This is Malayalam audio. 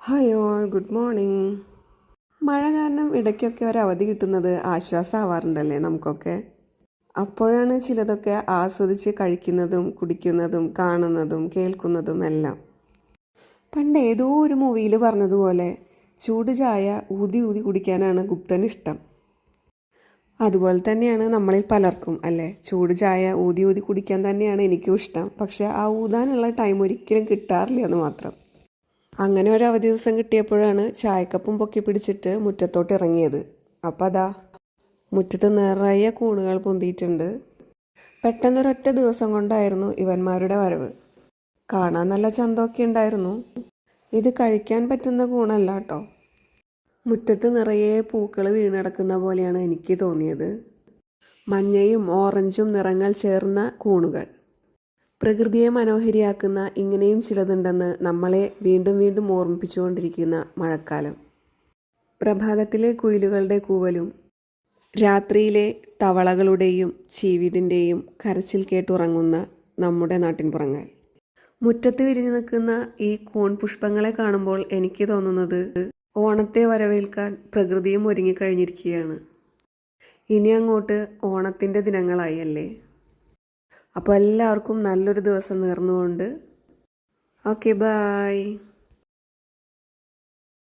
Hi all, good morning. മഴ കാരണം ഇടയ്ക്കൊക്കെ ഒരു അവധി കിട്ടുന്നത് ആശ്വാസമാവാറുണ്ടല്ലേ നമുക്കൊക്കെ. അപ്പോഴാണ് ചിലതൊക്കെ ആസ്വദിച്ച് കഴിക്കുന്നതും കുടിക്കുന്നതും കാണുന്നതും കേൾക്കുന്നതും എല്ലാം. പണ്ട് ഏതോ ഒരു മൂവിയിൽ പറഞ്ഞതുപോലെ ചൂട് ചായ ഊതി ഊതി കുടിക്കാനാണ് ഗുപ്തന് ഇഷ്ടം. അതുപോലെ തന്നെയാണ് നമ്മളിൽ പലർക്കും അല്ലേ. ചൂട് ചായ ഊതി ഊതി കുടിക്കാൻ തന്നെയാണ് എനിക്കും ഇഷ്ടം. പക്ഷേ ആ ഊതാനുള്ള ടൈം ഒരിക്കലും കിട്ടാറില്ല എന്ന് മാത്രം. അങ്ങനെ ഒരു അവധി ദിവസം കിട്ടിയപ്പോഴാണ് ചായക്കപ്പും പൊക്കി പിടിച്ചിട്ട് മുറ്റത്തോട്ട് ഇറങ്ങിയത്. അപ്പം അതാ മുറ്റത്ത് നിറയെ കൂണുകൾ പൊന്തിയിട്ടുണ്ട്. പെട്ടെന്നൊരൊറ്റ ദിവസം കൊണ്ടായിരുന്നു ഇവന്മാരുടെ വരവ്. കാണാൻ നല്ല ചന്തമൊക്കെ ഉണ്ടായിരുന്നു. ഇത് കഴിക്കാൻ പറ്റുന്ന കൂണല്ല കേട്ടോ. മുറ്റത്ത് നിറയെ പൂക്കൾ വീണടക്കുന്ന പോലെയാണ് എനിക്ക് തോന്നിയത്. മഞ്ഞയും ഓറഞ്ചും നിറങ്ങൾ ചേർന്ന കൂണുകൾ. പ്രകൃതിയെ മനോഹരിയാക്കുന്ന ഇങ്ങനെയും ചിലതുണ്ടെന്ന് നമ്മളെ വീണ്ടും വീണ്ടും ഓർമ്മിപ്പിച്ചുകൊണ്ടിരിക്കുന്ന മഴക്കാലം. പ്രഭാതത്തിലെ കുയിലുകളുടെ കൂവലും രാത്രിയിലെ തവളകളുടെയും ചീവീടിൻ്റെയും കരച്ചിൽ കേട്ടുറങ്ങുന്ന നമ്മുടെ നാട്ടിൻപുറങ്ങൾ. മുറ്റത്ത് വിരിഞ്ഞു നിൽക്കുന്ന ഈ കൂൺ പുഷ്പങ്ങളെ കാണുമ്പോൾ എനിക്ക് തോന്നുന്നത് ഓണത്തെ വരവേൽക്കാൻ പ്രകൃതിയും ഒരുങ്ങിക്കഴിഞ്ഞിരിക്കുകയാണ്. ഇനി അങ്ങോട്ട് ഓണത്തിൻ്റെ ദിനങ്ങളായി അല്ലേ. അപ്പോൾ എല്ലാവർക്കും നല്ലൊരു ദിവസം നേർന്നുകൊണ്ട് ഓക്കെ, ബൈ.